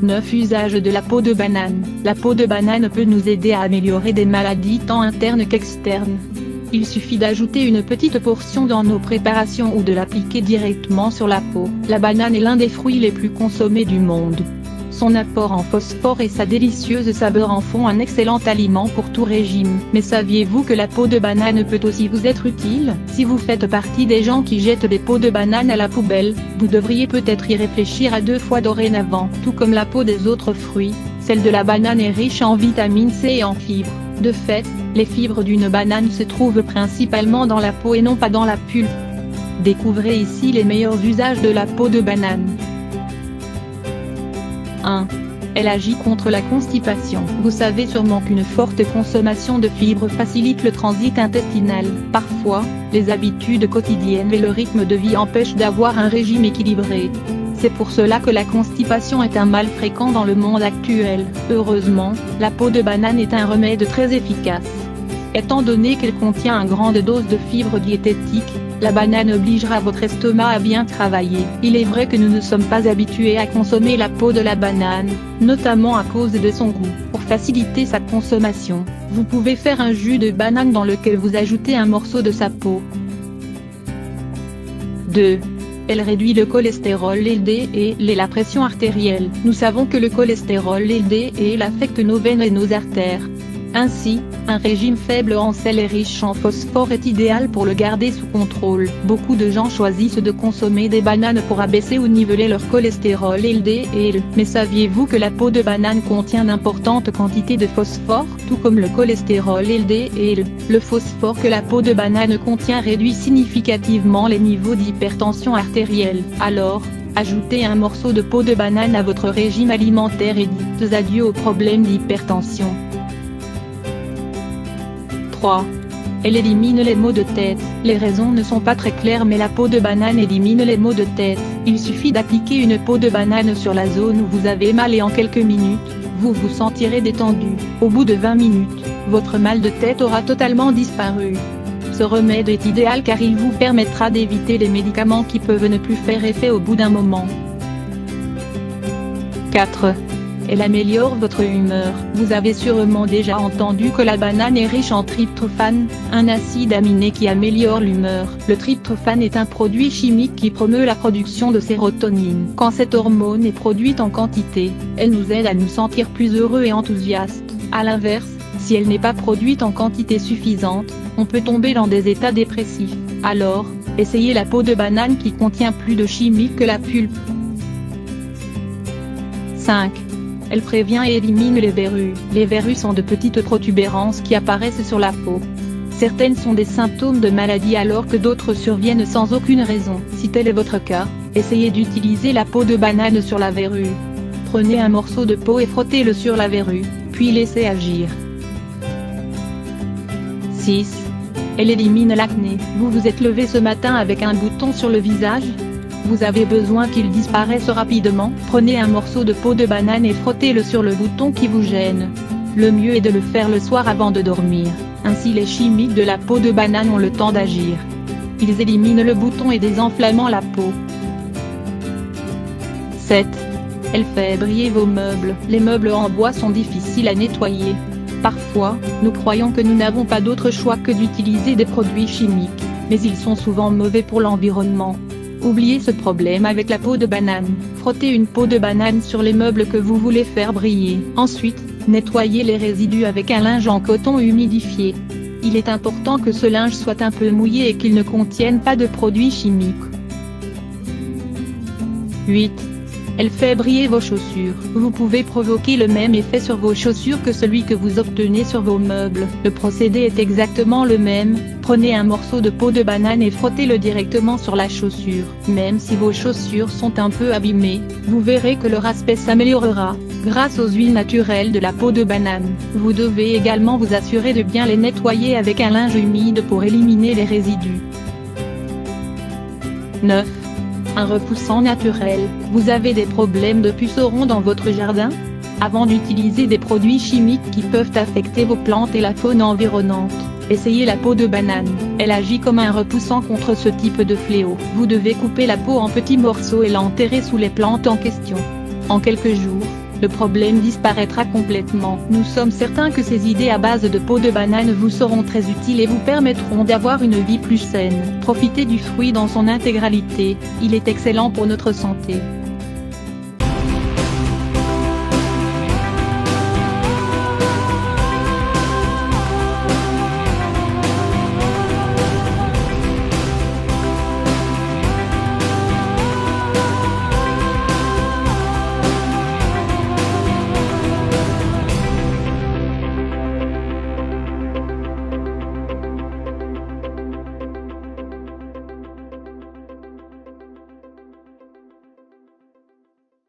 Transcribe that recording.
9 Usage de la peau de banane. La peau de banane peut nous aider à améliorer des maladies tant internes qu'externes. Il suffit d'ajouter une petite portion dans nos préparations ou de l'appliquer directement sur la peau. La banane est l'un des fruits les plus consommés du monde. Son apport en phosphore et sa délicieuse saveur en font un excellent aliment pour tout régime. Mais saviez-vous que la peau de banane peut aussi vous être utile? Si vous faites partie des gens qui jettent des peaux de banane à la poubelle, vous devriez peut-être y réfléchir à 2 fois dorénavant. Tout comme la peau des autres fruits, celle de la banane est riche en vitamine C et en fibres. De fait, les fibres d'une banane se trouvent principalement dans la peau et non pas dans la pulpe. Découvrez ici les meilleurs usages de la peau de banane. 1. Elle agit contre la constipation. Vous savez sûrement qu'une forte consommation de fibres facilite le transit intestinal. Parfois, les habitudes quotidiennes et le rythme de vie empêchent d'avoir un régime équilibré. C'est pour cela que la constipation est un mal fréquent dans le monde actuel. Heureusement, la peau de banane est un remède très efficace. Étant donné qu'elle contient une grande dose de fibres diététiques, la banane obligera votre estomac à bien travailler. Il est vrai que nous ne sommes pas habitués à consommer la peau de la banane, notamment à cause de son goût. Pour faciliter sa consommation, vous pouvez faire un jus de banane dans lequel vous ajoutez un morceau de sa peau. 2. Elle réduit le cholestérol LDL et la pression artérielle. Nous savons que le cholestérol LDL affecte nos veines et nos artères. Ainsi, un régime faible en sel et riche en phosphore est idéal pour le garder sous contrôle. Beaucoup de gens choisissent de consommer des bananes pour abaisser ou niveler leur cholestérol LDL. Mais saviez-vous que la peau de banane contient d'importantes quantités de phosphore, tout comme le cholestérol LDL? Le phosphore que la peau de banane contient réduit significativement les niveaux d'hypertension artérielle. Alors, ajoutez un morceau de peau de banane à votre régime alimentaire et dites adieu aux problèmes d'hypertension. 3. Elle élimine les maux de tête. Les raisons ne sont pas très claires mais la peau de banane élimine les maux de tête. Il suffit d'appliquer une peau de banane sur la zone où vous avez mal et en quelques minutes, vous vous sentirez détendu. Au bout de 20 minutes, votre mal de tête aura totalement disparu. Ce remède est idéal car il vous permettra d'éviter les médicaments qui peuvent ne plus faire effet au bout d'un moment. 4. Elle améliore votre humeur. Vous avez sûrement déjà entendu que la banane est riche en tryptophane, un acide aminé qui améliore l'humeur. Le tryptophane est un produit chimique qui promeut la production de sérotonine. Quand cette hormone est produite en quantité, elle nous aide à nous sentir plus heureux et enthousiastes. À l'inverse, si elle n'est pas produite en quantité suffisante, on peut tomber dans des états dépressifs. Alors, essayez la peau de banane qui contient plus de chimiques que la pulpe. 5. Elle prévient et élimine les verrues. Les verrues sont de petites protubérances qui apparaissent sur la peau. Certaines sont des symptômes de maladie alors que d'autres surviennent sans aucune raison. Si tel est votre cas, essayez d'utiliser la peau de banane sur la verrue. Prenez un morceau de peau et frottez-le sur la verrue, puis laissez agir. 6. Elle élimine l'acné. Vous vous êtes levé ce matin avec un bouton sur le visage? Vous avez besoin qu'il disparaisse rapidement? Prenez un morceau de peau de banane et frottez-le sur le bouton qui vous gêne. Le mieux est de le faire le soir avant de dormir, ainsi les chimiques de la peau de banane ont le temps d'agir. Ils éliminent le bouton et désenflammant la peau. 7. Elle fait briller vos meubles. Les meubles en bois sont difficiles à nettoyer. Parfois, nous croyons que nous n'avons pas d'autre choix que d'utiliser des produits chimiques, mais ils sont souvent mauvais pour l'environnement. Oubliez ce problème avec la peau de banane. Frottez une peau de banane sur les meubles que vous voulez faire briller. Ensuite, nettoyez les résidus avec un linge en coton humidifié. Il est important que ce linge soit un peu mouillé et qu'il ne contienne pas de produits chimiques. 8. Elle fait briller vos chaussures. Vous pouvez provoquer le même effet sur vos chaussures que celui que vous obtenez sur vos meubles. Le procédé est exactement le même. Prenez un morceau de peau de banane et frottez-le directement sur la chaussure. Même si vos chaussures sont un peu abîmées, vous verrez que leur aspect s'améliorera, grâce aux huiles naturelles de la peau de banane. Vous devez également vous assurer de bien les nettoyer avec un linge humide pour éliminer les résidus. 9. Un repoussant naturel. Vous avez des problèmes de pucerons dans votre jardin? Avant d'utiliser des produits chimiques qui peuvent affecter vos plantes et la faune environnante, essayez la peau de banane. Elle agit comme un repoussant contre ce type de fléau. Vous devez couper la peau en petits morceaux et l'enterrer sous les plantes en question. En quelques jours, le problème disparaîtra complètement. Nous sommes certains que ces idées à base de peau de banane vous seront très utiles et vous permettront d'avoir une vie plus saine. Profitez du fruit dans son intégralité, il est excellent pour notre santé.